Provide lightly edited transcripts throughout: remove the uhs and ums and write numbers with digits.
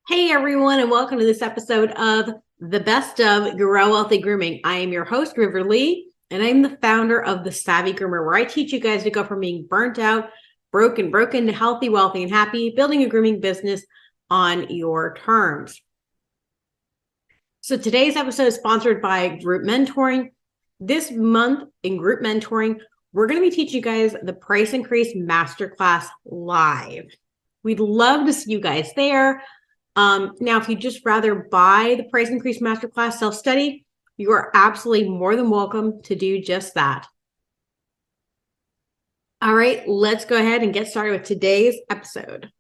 Hey everyone, and welcome to this episode of The Best of Grow Wealthy Grooming. I am your host, River Lee, and I'm the founder of the Savvy Groomer, where I teach you guys to go from being burnt out, broken, to healthy, wealthy, and happy, building a grooming business on your terms. So today's episode is sponsored by Group Mentoring. This month in Group Mentoring, we're going to be teaching you guys the Price Increase Masterclass live. We'd love to see you guys there. Now, if you just rather buy the Price Increase Masterclass self-study, you are absolutely more than welcome to do just that. All right, let's go ahead and get started with today's episode.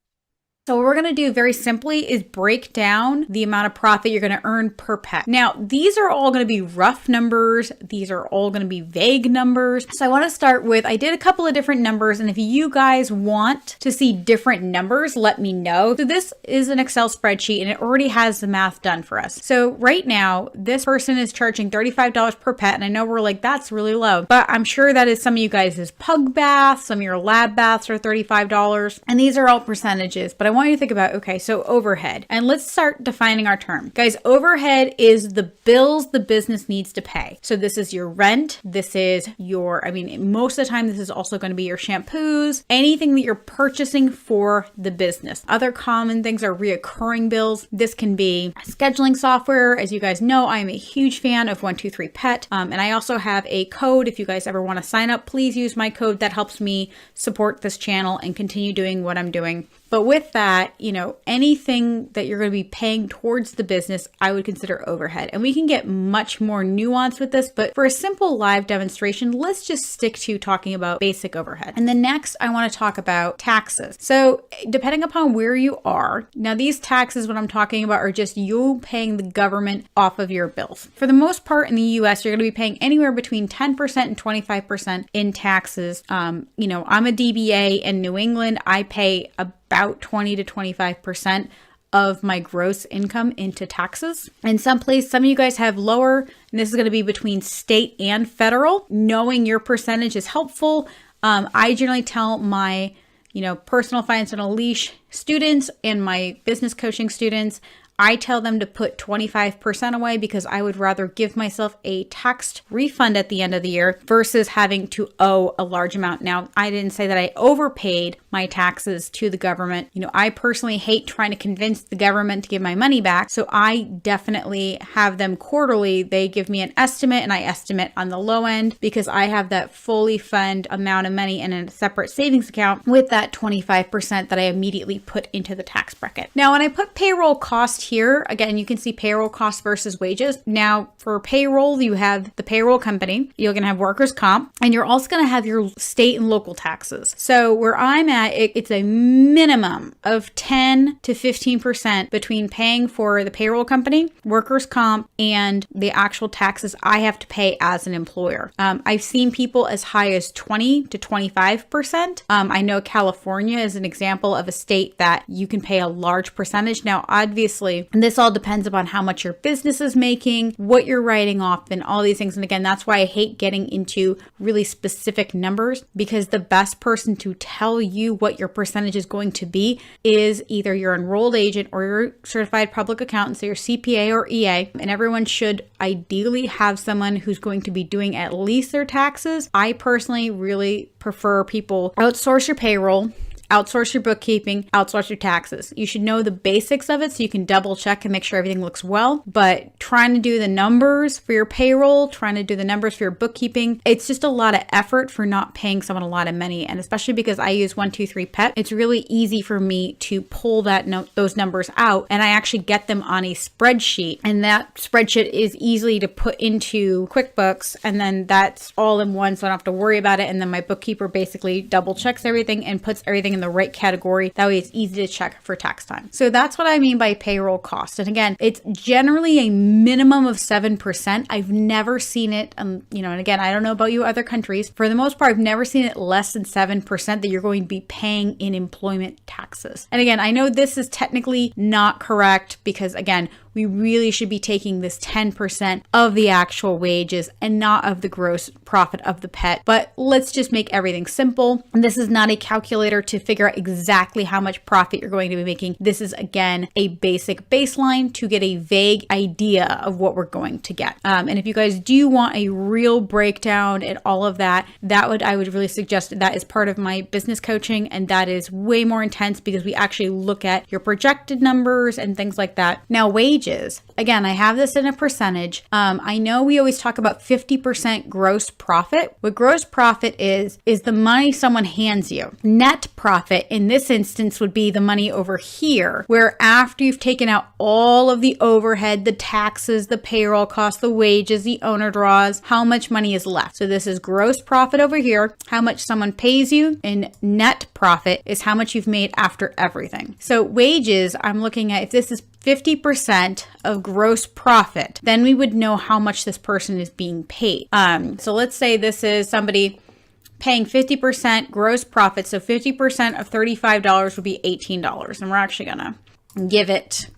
So what we're going to do very simply is break down the amount of profit you're going to earn per pet. Now, these are all going to be rough numbers. These are all going to be vague numbers. So I want to start with, I did a couple of different numbers, and if you guys want to see different numbers, let me know. So this is an Excel spreadsheet, and it already has the math done for us. So right now, this person is charging $35 per pet, and I know we're like, that's really low, but I'm sure that is some of you guys' pug baths, some of your lab baths are $35, and these are all percentages, but I want you to think about, okay, so overhead. And let's start defining our term. Guys, overhead is the bills the business needs to pay. So this is your rent. This is your, most of the time, this is also going to be your shampoos, anything that you're purchasing for the business. Other common things are reoccurring bills. This can be scheduling software. As you guys know, I am a huge fan of 123Pet. And I also have a code. If you guys ever want to sign up, please use my code. That helps me support this channel and continue doing what I'm doing. But with that, anything that you're going to be paying towards the business, I would consider overhead. And we can get much more nuanced with this, but for a simple live demonstration, let's just stick to talking about basic overhead. And then next, I want to talk about taxes. So depending upon where you are, now these taxes, what I'm talking about are just you paying the government off of your bills. For the most part in the US, you're going to be paying anywhere between 10% and 25% in taxes. I'm a DBA in New England. I pay about 20 to 25% of my gross income into taxes. In some of you guys have lower, and this is going to be between state and federal. Knowing your percentage is helpful. I generally tell my, personal finance on a leash students and my business coaching students, I tell them to put 25% away because I would rather give myself a taxed refund at the end of the year versus having to owe a large amount. Now, I didn't say that I overpaid my taxes to the government. I personally hate trying to convince the government to give my money back. So I definitely have them quarterly. They give me an estimate and I estimate on the low end because I have that fully fund amount of money in a separate savings account with that 25% that I immediately put into the tax bracket. Now, when I put payroll cost here, again, you can see payroll costs versus wages. Now, for payroll, you have the payroll company, you're going to have workers' comp, and you're also going to have your state and local taxes. So where I'm at, it's a minimum of 10 to 15% between paying for the payroll company, workers' comp, and the actual taxes I have to pay as an employer. I've seen people as high as 20 to 25%. I know California is an example of a state that you can pay a large percentage. Now, obviously, and this all depends upon how much your business is making, what you're writing off, and all these things. And again, that's why I hate getting into really specific numbers, because the best person to tell you what your percentage is going to be is either your enrolled agent or your certified public accountant, so your CPA or EA. And everyone should ideally have someone who's going to be doing at least their taxes. I personally really prefer people outsource your payroll, outsource your bookkeeping, outsource your taxes. You should know the basics of it so you can double check and make sure everything looks well. But trying to do the numbers for your payroll, trying to do the numbers for your bookkeeping, it's just a lot of effort for not paying someone a lot of money. And especially because I use 123Pet, it's really easy for me to pull those numbers out, and I actually get them on a spreadsheet. And that spreadsheet is easily to put into QuickBooks, and then that's all in one, so I don't have to worry about it. And then my bookkeeper basically double checks everything and puts everything in the right category. That way it's easy to check for tax time. So that's what I mean by payroll cost. And again, it's generally a minimum of 7%. I've never seen it, and again, I don't know about you other countries. For the most part, I've never seen it less than 7% that you're going to be paying in employment taxes. And again, I know this is technically not correct because again, we really should be taking this 10% of the actual wages and not of the gross profit of the pet. But let's just make everything simple. And this is not a calculator to figure out exactly how much profit you're going to be making. This is, again, a basic baseline to get a vague idea of what we're going to get. And if you guys do want a real breakdown and all of that, I would really suggest that is part of my business coaching, and that is way more intense because we actually look at your projected numbers and things like that. Now, wages, again, I have this in a percentage. I know we always talk about 50% gross profit. What gross profit is the money someone hands you. Net profit in this instance would be the money over here, where after you've taken out all of the overhead, the taxes, the payroll costs, the wages, the owner draws, how much money is left. So this is gross profit over here, how much someone pays you, and net profit is how much you've made after everything. So wages, I'm looking at if this is 50% of gross profit, then we would know how much this person is being paid. So let's say this is somebody paying 50% gross profit. So 50% of $35 would be $18. And we're actually going to give it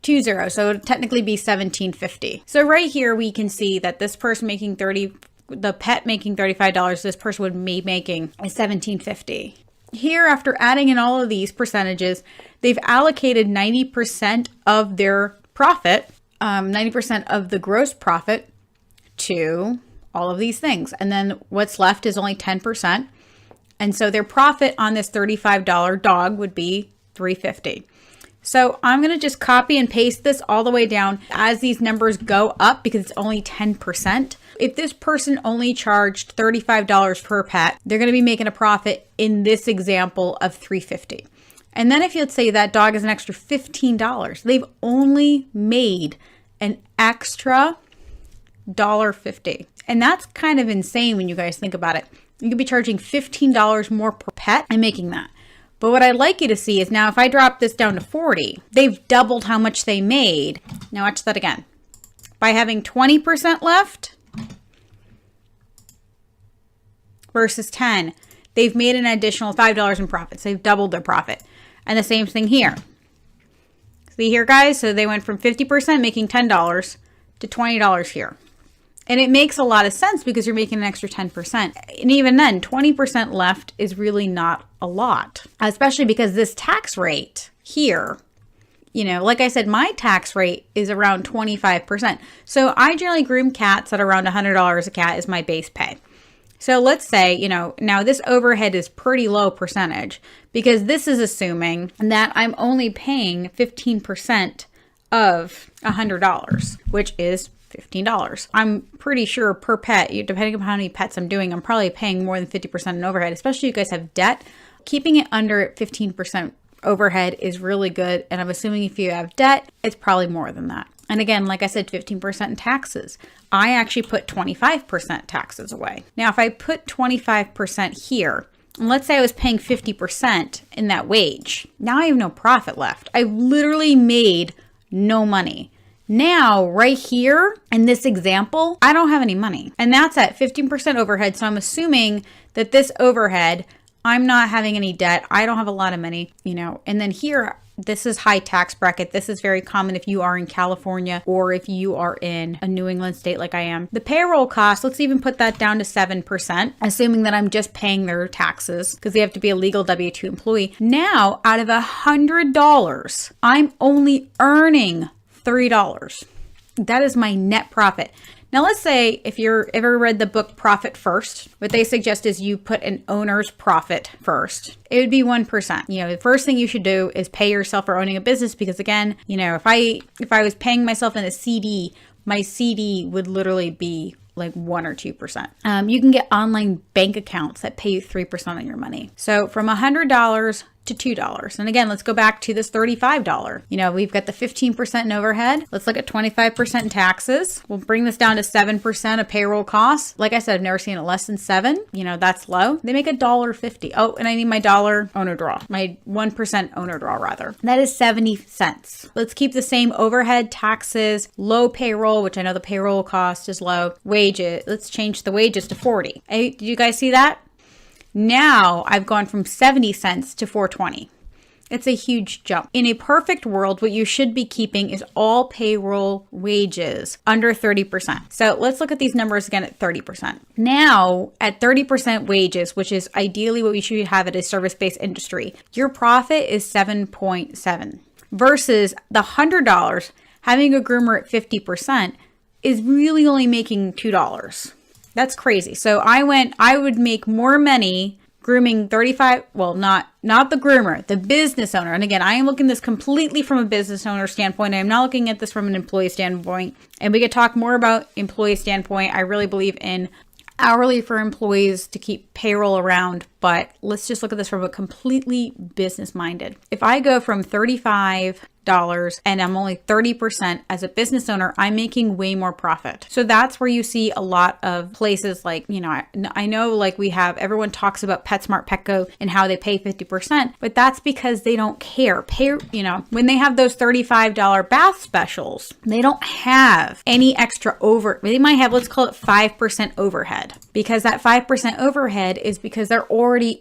2 zeros. So it would technically be $17.50. So right here, we can see that this person making the pet making $35, this person would be making $17.50. Here, after adding in all of these percentages, they've allocated 90% of their profit, 90% of the gross profit to all of these things. And then what's left is only 10%. And so their profit on this $35 dog would be $3.50. So I'm going to just copy and paste this all the way down as these numbers go up because it's only 10%. If this person only charged $35 per pet, they're going to be making a profit in this example of $3.50. And then if you'd say that dog is an extra $15, they've only made an extra $1.50. And that's kind of insane when you guys think about it. You could be charging $15 more per pet and making that. But what I'd like you to see is now if I drop this down to 40, they've doubled how much they made. Now watch that again. By having 20% left versus 10, they've made an additional $5 in profits. They've doubled their profit. And the same thing here. See here, guys? So they went from 50% making $10 to $20 here. And it makes a lot of sense because you're making an extra 10%. And even then, 20% left is really not a lot, especially because this tax rate here, you know, like I said, my tax rate is around 25%. So I generally groom cats at around $100 a cat is my base pay. So let's say, you know, now this overhead is pretty low percentage because this is assuming that I'm only paying 15% of $100, which is $15. I'm pretty sure per pet, depending on how many pets I'm doing, I'm probably paying more than 50% in overhead, especially if you guys have debt. Keeping it under 15% overhead is really good. And I'm assuming if you have debt, it's probably more than that. And again, like I said, 15% in taxes. I actually put 25% taxes away. Now, if I put 25% here, and let's say I was paying 50% in that wage, now I have no profit left. I literally made no money. Now, right here in this example, I don't have any money. And that's at 15% overhead. So I'm assuming that this overhead, I'm not having any debt. I don't have a lot of money, you know. And then here, this is high tax bracket. This is very common if you are in California or if you are in a New England state like I am. The payroll cost, let's even put that down to 7%, assuming that I'm just paying their taxes because they have to be a legal W-2 employee. Now, out of $100, I'm only earning $3. That is my net profit. Now, let's say if you're ever read the book Profit First, what they suggest is you put an owner's profit first. It would be 1%. You know, the first thing you should do is pay yourself for owning a business because again, you know, if I was paying myself in a CD, my CD would literally be like 1 or 2%. You can get online bank accounts that pay you 3% on your money. So from $100 to $2. And again, let's go back to this $35. You know, we've got the 15% in overhead. Let's look at 25% in taxes. We'll bring this down to 7% of payroll costs. Like I said, I've never seen it less than 7. You know, that's low. They make $1.50. Oh, and I need my dollar owner draw, my 1% owner draw rather. That is 70 cents. Let's keep the same overhead, taxes, low payroll, which I know the payroll cost is low. Wages. Let's change the wages to 40. Hey, did you guys see that? Now I've gone from 70 cents to 4.20. It's a huge jump. In a perfect world, what you should be keeping is all payroll wages under 30%. So let's look at these numbers again at 30%. Now, at 30% wages, which is ideally what we should have at a service-based industry, your profit is 7.7 versus the $100 having a groomer at 50% is really only making $2. That's crazy. So I would make more money grooming 35, well, not the groomer, the business owner. And again, I am looking at this completely from a business owner standpoint. I'm not looking at this from an employee standpoint. And we could talk more about employee standpoint. I really believe in hourly for employees to keep payroll around, but let's just look at this from a completely business minded. If I go from $35 and I'm only 30% as a business owner, I'm making way more profit. So that's where you see a lot of places like, I know like everyone talks about PetSmart, Petco and how they pay 50%, but that's because they don't care. When they have those $35 bath specials, they don't have any extra they might have, let's call it 5% overhead, because that 5% overhead is because they already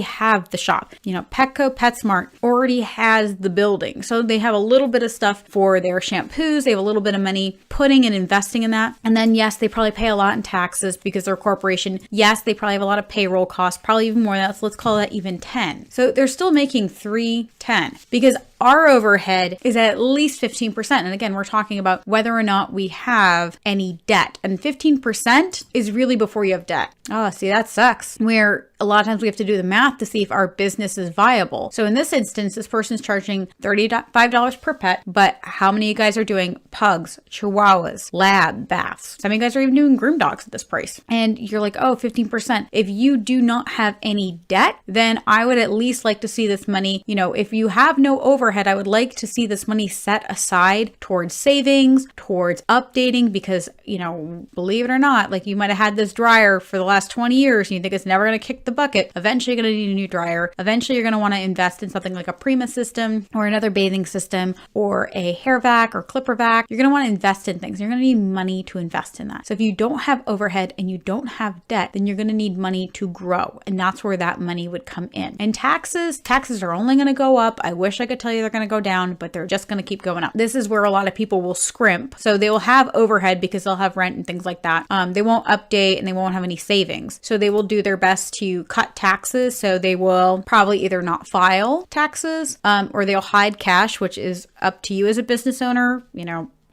have the shop. Petco, PetSmart already has the building. So they have a little bit of stuff for their shampoos. They have a little bit of money putting and investing in that. And then yes, they probably pay a lot in taxes because they're a corporation. Yes, they probably have a lot of payroll costs, probably even more than that. So let's call that even 10. So they're still making 310 because our overhead is at least 15%. And again, we're talking about whether or not we have any debt. And 15% is really before you have debt. Oh, see, that sucks. Where a lot of times we have to do the math to see if our business is viable. So in this instance, this person's charging $35 per pet, but how many of you guys are doing pugs, chihuahuas, lab baths? Some of you guys are even doing groom dogs at this price. And you're like, oh, 15%. If you do not have any debt, then I would at least like to see this money, if you have no overhead, I would like to see this money set aside towards savings, towards updating, because, believe it or not, like you might have had this dryer for the last 20 years and you think it's never going to kick the bucket. Eventually you're going to need a new dryer. Eventually you're going to want to invest in something like a Prima system or another bathing system or a hair vac or clipper vac. You're going to want to invest in things. You're going to need money to invest in that. So if you don't have overhead and you don't have debt, then you're going to need money to grow. And that's where that money would come in. And taxes are only going to go up. I wish I could tell you they're going to go down, but they're just going to keep going up. This is where a lot of people will scrimp. So they will have overhead because they'll have rent and things like that. They won't update and they won't have any savings. So they will do their best to cut taxes. So they will probably either not file taxes or they'll hide cash, which is up to you as a business owner.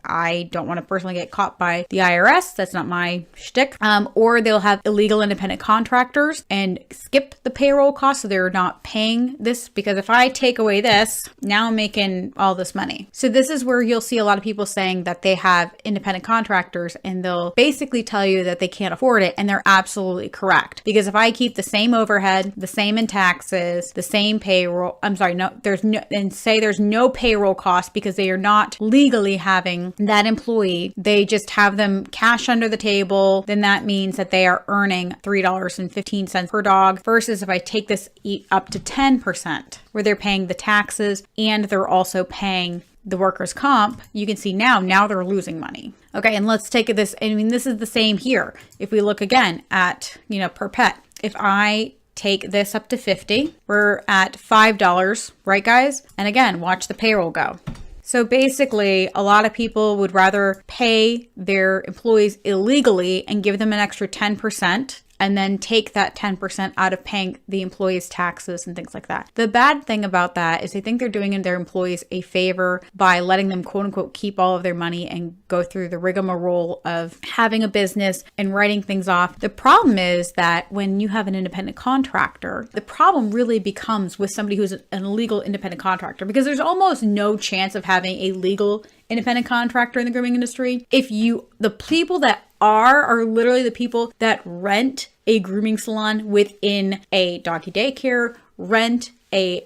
I don't want to personally get caught by the IRS. That's not my shtick. Or they'll have illegal independent contractors and skip the payroll costs. So they're not paying this, because if I take away this, now I'm making all this money. So this is where you'll see a lot of people saying that they have independent contractors and they'll basically tell you that they can't afford it. And they're absolutely correct. Because if I keep the same overhead, the same in taxes, the same payroll, there's no payroll cost because they are not legally having that employee, they just have them cash under the table, then that means that they are earning $3.15 per dog, versus if I take this up to 10%, where they're paying the taxes and they're also paying the workers' comp, you can see now they're losing money. Okay, and let's take this. This is the same here. If we look again at, per pet, if I take this up to 50, we're at $5, right guys? And again, watch the payroll go. So basically, a lot of people would rather pay their employees illegally and give them an extra 10% and then take that 10% out of paying the employees' taxes and things like that. The bad thing about that is they think they're doing their employees a favor by letting them, quote unquote, keep all of their money and go through the rigmarole of having a business and writing things off. The problem is that when you have an independent contractor, the problem really becomes with somebody who's an illegal independent contractor, because there's almost no chance of having a legal independent contractor in the grooming industry. The people that are literally the people that rent a grooming salon within a doggy daycare, rent a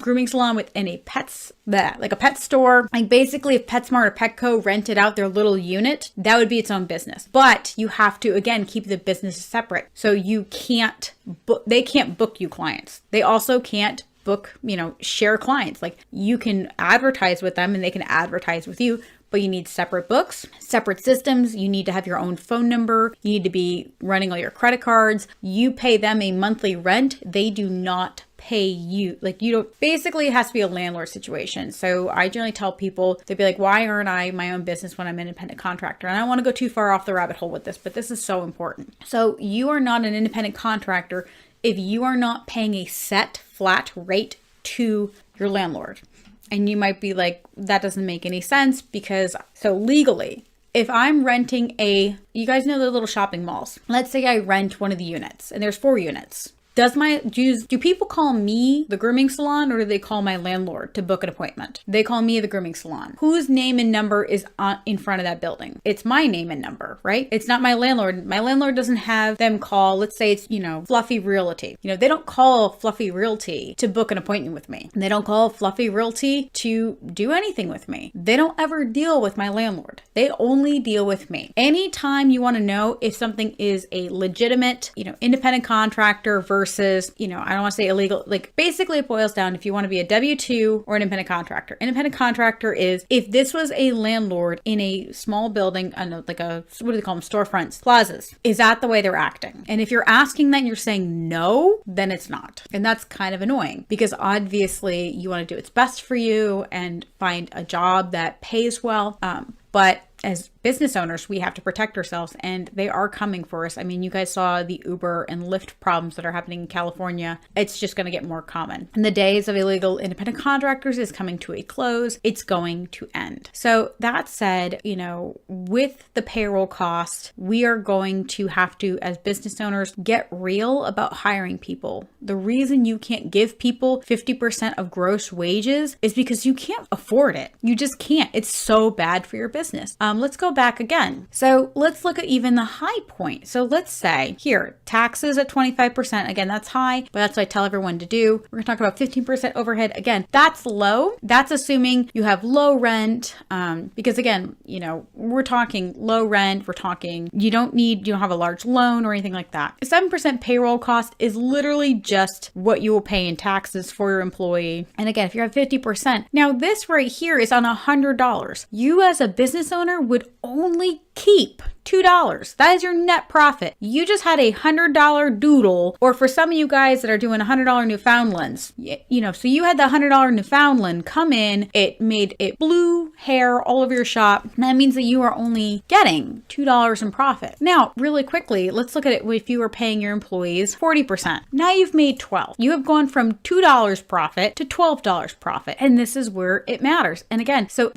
grooming salon within a pet store. Like basically if PetSmart or Petco rented out their little unit, that would be its own business. But you have to, again, keep the business separate. So they can't book you clients. They also can't book, share clients. Like you can advertise with them and they can advertise with you, but you need separate books, separate systems. You need to have your own phone number. You need to be running all your credit cards. You pay them a monthly rent. They do not pay you. Like you don't, basically it has to be a landlord situation. So I generally tell people, they'd be like, why aren't I my own business when I'm an independent contractor? And I don't want to go too far off the rabbit hole with this, but this is so important. So you are not an independent contractor if you are not paying a set flat rate to your landlord. And you might be like, that doesn't make any sense because, so legally, if I'm renting you guys know the little shopping malls. Let's say I rent one of the units and there's 4 units. Do people call me the grooming salon or do they call my landlord to book an appointment? They call me the grooming salon. Whose name and number is in front of that building? It's my name and number, right? It's not my landlord. My landlord doesn't have them call, let's say it's, Fluffy Realty. They don't call Fluffy Realty to book an appointment with me. They don't call Fluffy Realty to do anything with me. They don't ever deal with my landlord. They only deal with me. Anytime you want to know if something is a legitimate, independent contractor versus, I don't want to say illegal, like basically it boils down if you want to be a W-2 or an independent contractor. Independent contractor is if this was a landlord in a small building, like what do they call them? Storefronts, plazas. Is that the way they're acting? And if you're asking that and you're saying no, then it's not. And that's kind of annoying because obviously you want to do what's best for you and find a job that pays well. But as business owners, we have to protect ourselves and they are coming for us. I mean, you guys saw the Uber and Lyft problems that are happening in California. It's just going to get more common. And the days of illegal independent contractors is coming to a close. It's going to end. So that said, with the payroll cost, we are going to have to, as business owners, get real about hiring people. The reason you can't give people 50% of gross wages is because you can't afford it. You just can't. It's so bad for your business. Let's go back again. So let's look at even the high point. So let's say here, taxes at 25%. Again, that's high, but that's what I tell everyone to do. We're gonna talk about 15% overhead. Again, that's low. That's assuming you have low rent. Because again, we're talking low rent. We're talking, you don't have a large loan or anything like that. 7% payroll cost is literally just what you will pay in taxes for your employee. And again, if you're at 50%, now this right here is on $100. You as a business owner would only keep $2. That is your net profit. You just had $100 doodle, or for some of you guys that are doing $100 Newfoundlands, so you had the $100 Newfoundland come in, it made it blue hair all over your shop. And that means that you are only getting $2 in profit. Now, really quickly, let's look at it if you were paying your employees 40%. Now you've made 12. You have gone from $2 profit to $12 profit. And this is where it matters. And again, so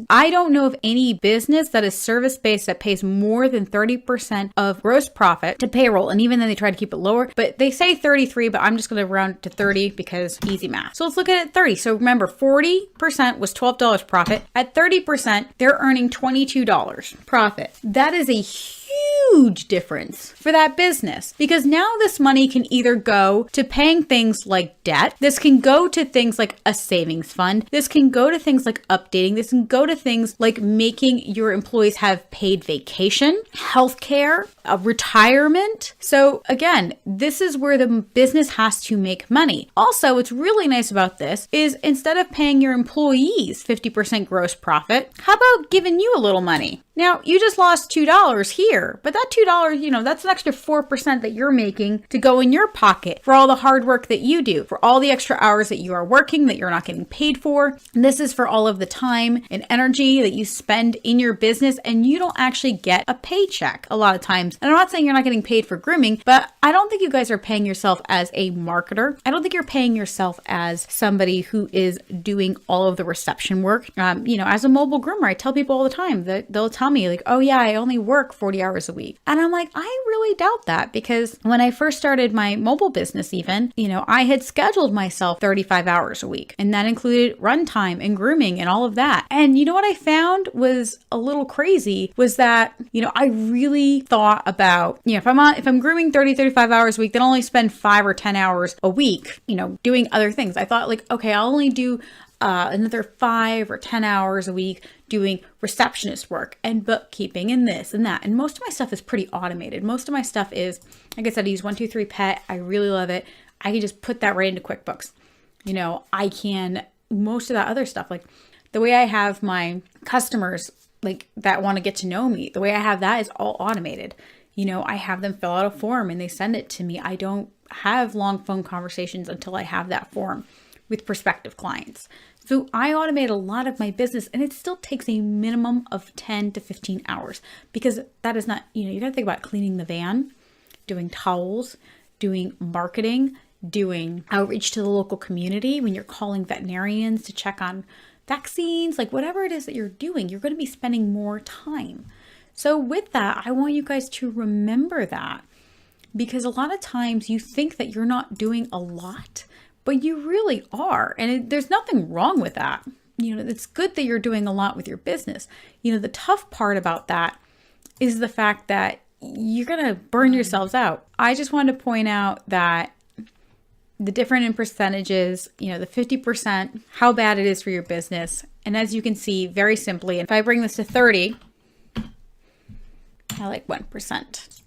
I don't know of any business that is service-based that pays more than 30% of gross profit to payroll. And even then they try to keep it lower, but they say 33, but I'm just going to round it to 30 because easy math. So let's look at it 30. So remember, 40% was $12 profit. At 30%, they're earning $22 profit. That is a huge difference for that business because now this money can either go to paying things like debt. This can go to things like a savings fund. This can go to things like updating. This can go to things like making your employees have paid vacation, healthcare, retirement. So again, this is where the business has to make money. Also, what's really nice about this is instead of paying your employees 50% gross profit, how about giving you a little money? Now, you just lost $2 here, but that $2, that's an extra 4% that you're making to go in your pocket for all the hard work that you do, for all the extra hours that you are working that you're not getting paid for. And this is for all of the time and energy that you spend in your business and you don't actually get a paycheck a lot of times. And I'm not saying you're not getting paid for grooming, but I don't think you guys are paying yourself as a marketer. I don't think you're paying yourself as somebody who is doing all of the reception work. As a mobile groomer, I tell people all the time that they'll tell me like, oh yeah, I only work 40 hours a week. And I'm like, I really doubt that because when I first started my mobile business even, I had scheduled myself 35 hours a week and that included runtime and grooming and all of that. And you know what I found was a little crazy was that, I really thought about, if I'm grooming 35 hours a week, then I'll only spend 5 or 10 hours a week, doing other things. I thought like, okay, I'll only do another 5 or 10 hours a week doing receptionist work and bookkeeping and this and that. And most of my stuff is pretty automated. Most of my stuff is, like I said, I use 123 Pet. I really love it. I can just put that right into QuickBooks. I can, most of that other stuff, like the way I have my customers like that want to get to know me, the way I have that is all automated. I have them fill out a form and they send it to me. I don't have long phone conversations until I have that form with prospective clients. So I automate a lot of my business, and it still takes a minimum of 10 to 15 hours because that is not, you got to think about cleaning the van, doing towels, doing marketing, doing outreach to the local community. When you're calling veterinarians to check on vaccines, like whatever it is that you're doing, you're going to be spending more time. So with that, I want you guys to remember that, because a lot of times you think that you're not doing a lot, but you really are. And there's nothing wrong with that. It's good that you're doing a lot with your business. The tough part about that is the fact that you're going to burn yourselves out. I just wanted to point out that the different in percentages, the 50%, how bad it is for your business. And as you can see, very simply, if I bring this to 30, I like 1%.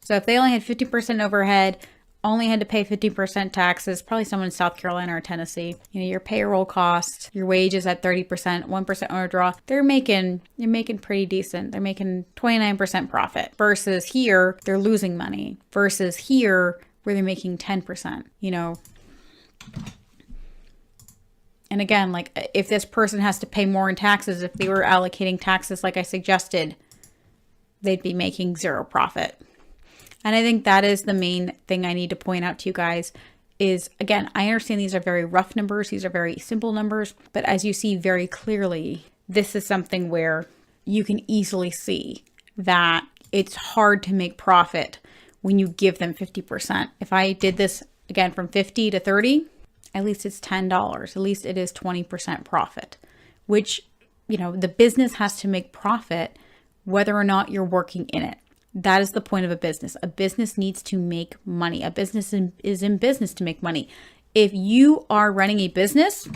So if they only had 50% overhead, only had to pay 50% taxes, probably someone in South Carolina or Tennessee, your payroll cost, your wages at 30%, 1% owner draw, they're making pretty decent. They're making 29% profit versus here, they're losing money versus here where they're making 10%, And again, like if this person has to pay more in taxes, if they were allocating taxes like I suggested, they'd be making zero profit. And I think that is the main thing I need to point out to you guys is, again, I understand these are very rough numbers. These are very simple numbers. But as you see very clearly, this is something where you can easily see that it's hard to make profit when you give them 50%. If I did this, again, from 50 to 30, at least it's $10. At least it is 20% profit, which, the business has to make profit whether or not you're working in it. That is the point of a business. A business needs to make money. A business is in business to make money. If you are running a business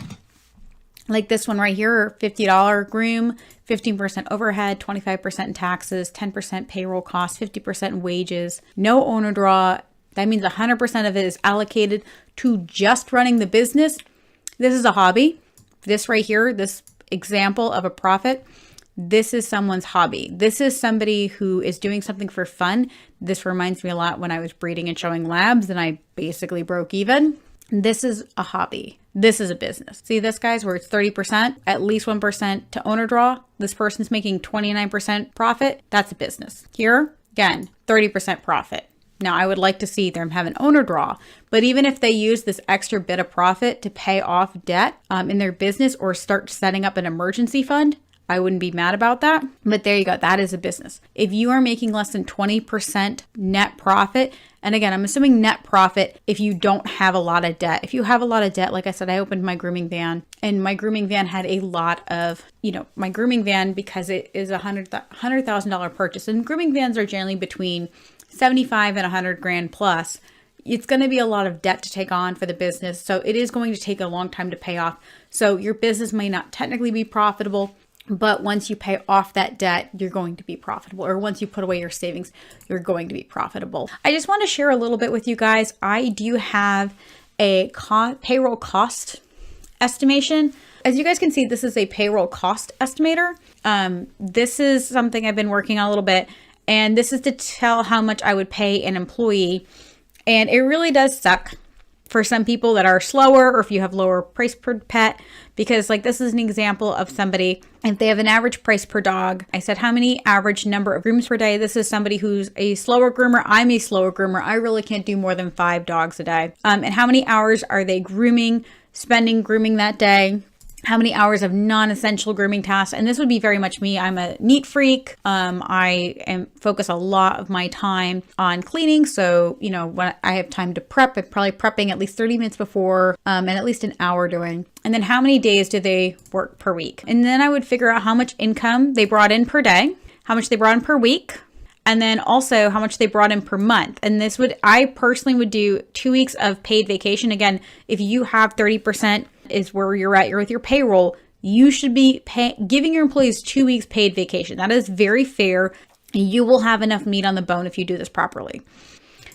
like this one right here, $50 groom, 15% overhead, 25% in taxes, 10% payroll costs, 50% in wages, no owner draw, that means 100% of it is allocated to just running the business. This is a hobby. This right here, this example of a profit, this is someone's hobby. This is somebody who is doing something for fun. This reminds me a lot when I was breeding and showing labs and I basically broke even. This is a hobby. This is a business. See this, guys, where it's 30%, at least 1% to owner draw. This person's making 29% profit. That's a business. Here, again, 30% profit. Now, I would like to see them have an owner draw, but even if they use this extra bit of profit to pay off debt in their business or start setting up an emergency fund, I wouldn't be mad about that. But there you go. That is a business. If you are making less than 20% net profit, and again, I'm assuming net profit if you don't have a lot of debt. If you have a lot of debt, like I said, I opened my grooming van and my grooming van had a lot of, my grooming van, because it is a $100,000 purchase, and grooming vans are generally between 75 and 100 grand plus. It's going to be a lot of debt to take on for the business. So it is going to take a long time to pay off. So your business may not technically be profitable, but once you pay off that debt, you're going to be profitable. Or once you put away your savings, you're going to be profitable. I just want to share a little bit with you guys. I do have a payroll cost estimation. As you guys can see, this is a payroll cost estimator. This is something I've been working on a little bit. And this is to tell how much I would pay an employee. And it really does suck for some people that are slower, or if you have lower price per pet, because like this is an example of somebody, if they have an average price per dog, I said how many average number of grooms per day. This is somebody who's a slower groomer. I'm a slower groomer. I really can't do more than 5 dogs a day. And how many hours are they spending grooming that day? How many hours of non-essential grooming tasks? And this would be very much me. I'm a neat freak. I focus a lot of my time on cleaning. So, when I have time to prep, I'm probably prepping at least 30 minutes before and at least an hour doing. And then how many days do they work per week? And then I would figure out how much income they brought in per day, how much they brought in per week, and then also how much they brought in per month. And I personally would do 2 weeks of paid vacation. Again, if you have 30% is where you're at, you're with your payroll, you should be giving your employees 2 weeks paid vacation. That is very fair. You will have enough meat on the bone if you do this properly.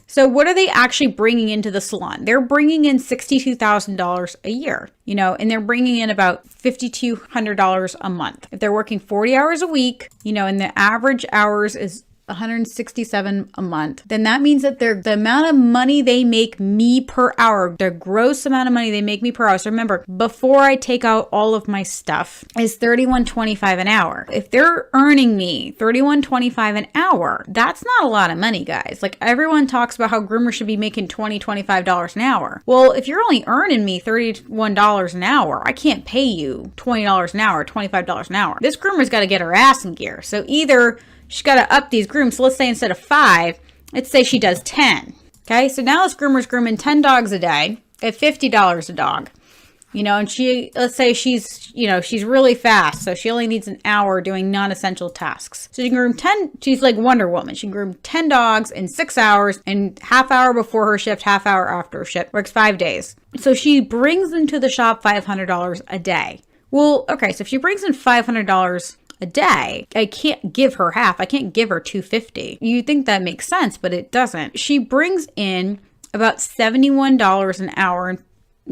So what are they actually bringing into the salon? They're bringing in $62,000 a year, and they're bringing in about $5,200 a month. If they're working 40 hours a week, and the average hours is $167 a month, then that means that the amount of money they make me per hour, the gross amount of money they make me per hour. So remember, before I take out all of my stuff, is $31.25 an hour. If they're earning me $31.25 an hour, that's not a lot of money, guys. Like, everyone talks about how groomers should be making $20, $25 an hour. Well, if you're only earning me $31 an hour, I can't pay you $20 an hour, $25 an hour. This groomer's got to get her ass in gear. So either she's got to up these grooms. So let's say instead of 5, let's say she does 10. Okay, so now this groomer's grooming 10 dogs a day at $50 a dog. You know, and let's say she's really fast. So she only needs an hour doing non-essential tasks. So she can groom 10, she's like Wonder Woman. She can groom 10 dogs in 6 hours, and half hour before her shift, half hour after her shift, works 5 days. So she brings into the shop $500 a day. Well, okay, so if she brings in $500 a day, I can't give her half. I can't give her $250. You think that makes sense, but it doesn't. She brings in about $71 an hour, and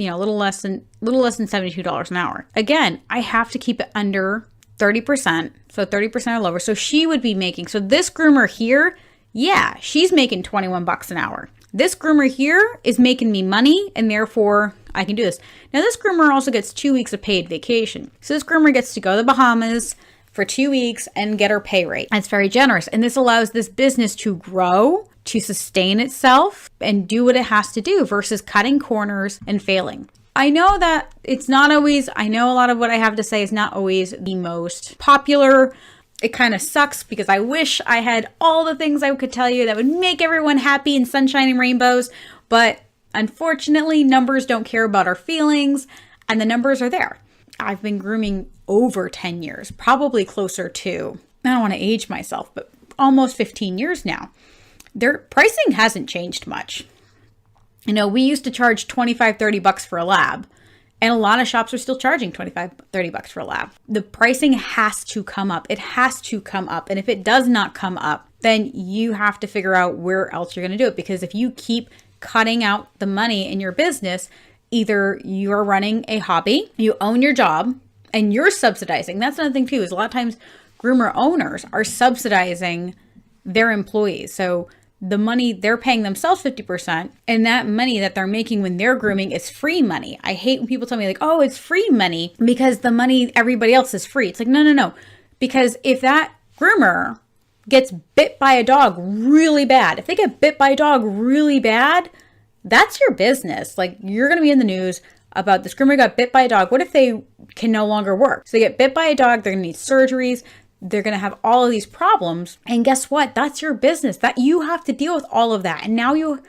a little less than $72 an hour. Again, I have to keep it under 30%, so 30% or lower. So she would be making, so this groomer here, yeah, she's making $21 an hour. This groomer here is making me money, and therefore I can do this. Now, this groomer also gets 2 weeks of paid vacation. So this groomer gets to go to the Bahamas for 2 weeks and get her pay rate. That's very generous. And this allows this business to grow, to sustain itself, and do what it has to do versus cutting corners and failing. I know that it's not always, I know a lot of what I have to say is not always the most popular. It kind of sucks because I wish I had all the things I could tell you that would make everyone happy and sunshine and rainbows. But unfortunately, numbers don't care about our feelings, and the numbers are there. I've been grooming over 10 years, probably closer to, I don't want to age myself, but almost 15 years now. Their pricing hasn't changed much. We used to charge $25, $30 for a lab, and a lot of shops are still charging $25, $30 for a lab. The pricing has to come up. It has to come up. And if it does not come up, then you have to figure out where else you're going to do it. Because if you keep cutting out the money in your business, either you're running a hobby, you own your job, and you're subsidizing. That's another thing too, is a lot of times groomer owners are subsidizing their employees. So the money they're paying themselves 50%, and that money that they're making when they're grooming is free money. I hate when people tell me like, oh, it's free money because the money everybody else is free. It's like, no. Because if that groomer gets bit by a dog really bad, if they get bit by a dog really bad, that's your business. Like, you're going to be in the news about this groomer got bit by a dog. What if they can no longer work? So they get bit by a dog, they're going to need surgeries. They're going to have all of these problems. And guess what? That's your business. That you have to deal with all of that. And now you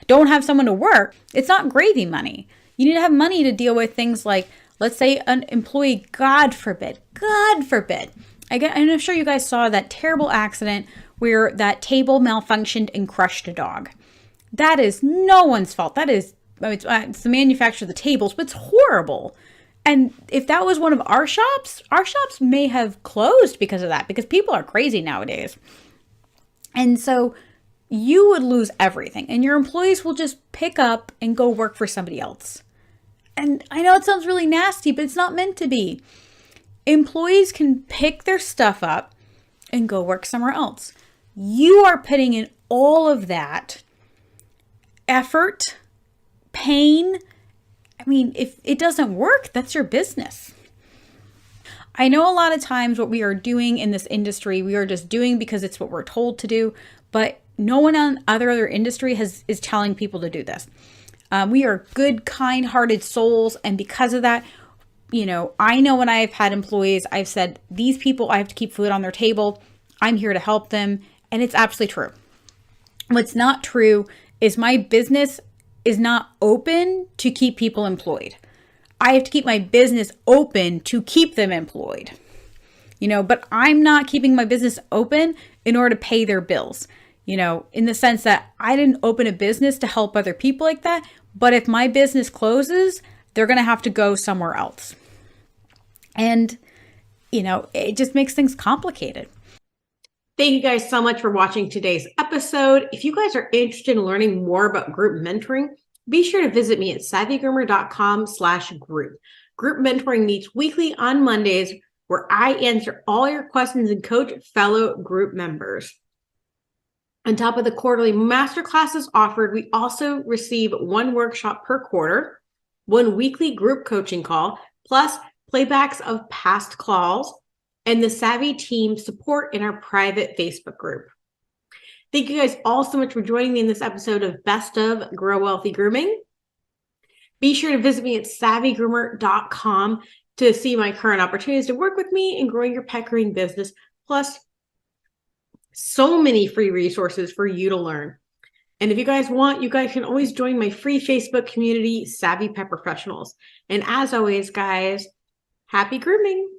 don't have someone to work. It's not gravy money. You need to have money to deal with things like, let's say an employee, God forbid. I'm sure you guys saw that terrible accident where that table malfunctioned and crushed a dog. That is no one's fault. It's the manufacturer of the tables, but it's horrible. And if that was one of our shops may have closed because of that, because people are crazy nowadays. And so you would lose everything, and your employees will just pick up and go work for somebody else. And I know it sounds really nasty, but it's not meant to be. Employees can pick their stuff up and go work somewhere else. You are putting in all of that effort, pain. I mean, if it doesn't work, that's your business. I know a lot of times what we are doing in this industry, we are just doing because it's what we're told to do, but no one in other industry is telling people to do this. We are good, kind-hearted souls, and because of that, I know when I've had employees, I've said, these people, I have to keep food on their table. I'm here to help them, and it's absolutely true. What's not true is my business is not open to keep people employed. I have to keep my business open to keep them employed. But I'm not keeping my business open in order to pay their bills. In the sense that I didn't open a business to help other people like that. But if my business closes, they're going to have to go somewhere else. And, it just makes things complicated. Thank you guys so much for watching today's episode. If you guys are interested in learning more about group mentoring, be sure to visit me at savvygroomer.com/group. Group mentoring meets weekly on Mondays, where I answer all your questions and coach fellow group members. On top of the quarterly masterclasses offered, we also receive 1 workshop per quarter, 1 weekly group coaching call, plus playbacks of past calls, and the Savvy team support in our private Facebook group. Thank you guys all so much for joining me in this episode of Best of Grow Wealthy Grooming. Be sure to visit me at savvygroomer.com to see my current opportunities to work with me in growing your pet grooming business, plus so many free resources for you to learn. And if you guys want, you guys can always join my free Facebook community, Savvy Pet Professionals. And as always, guys, happy grooming.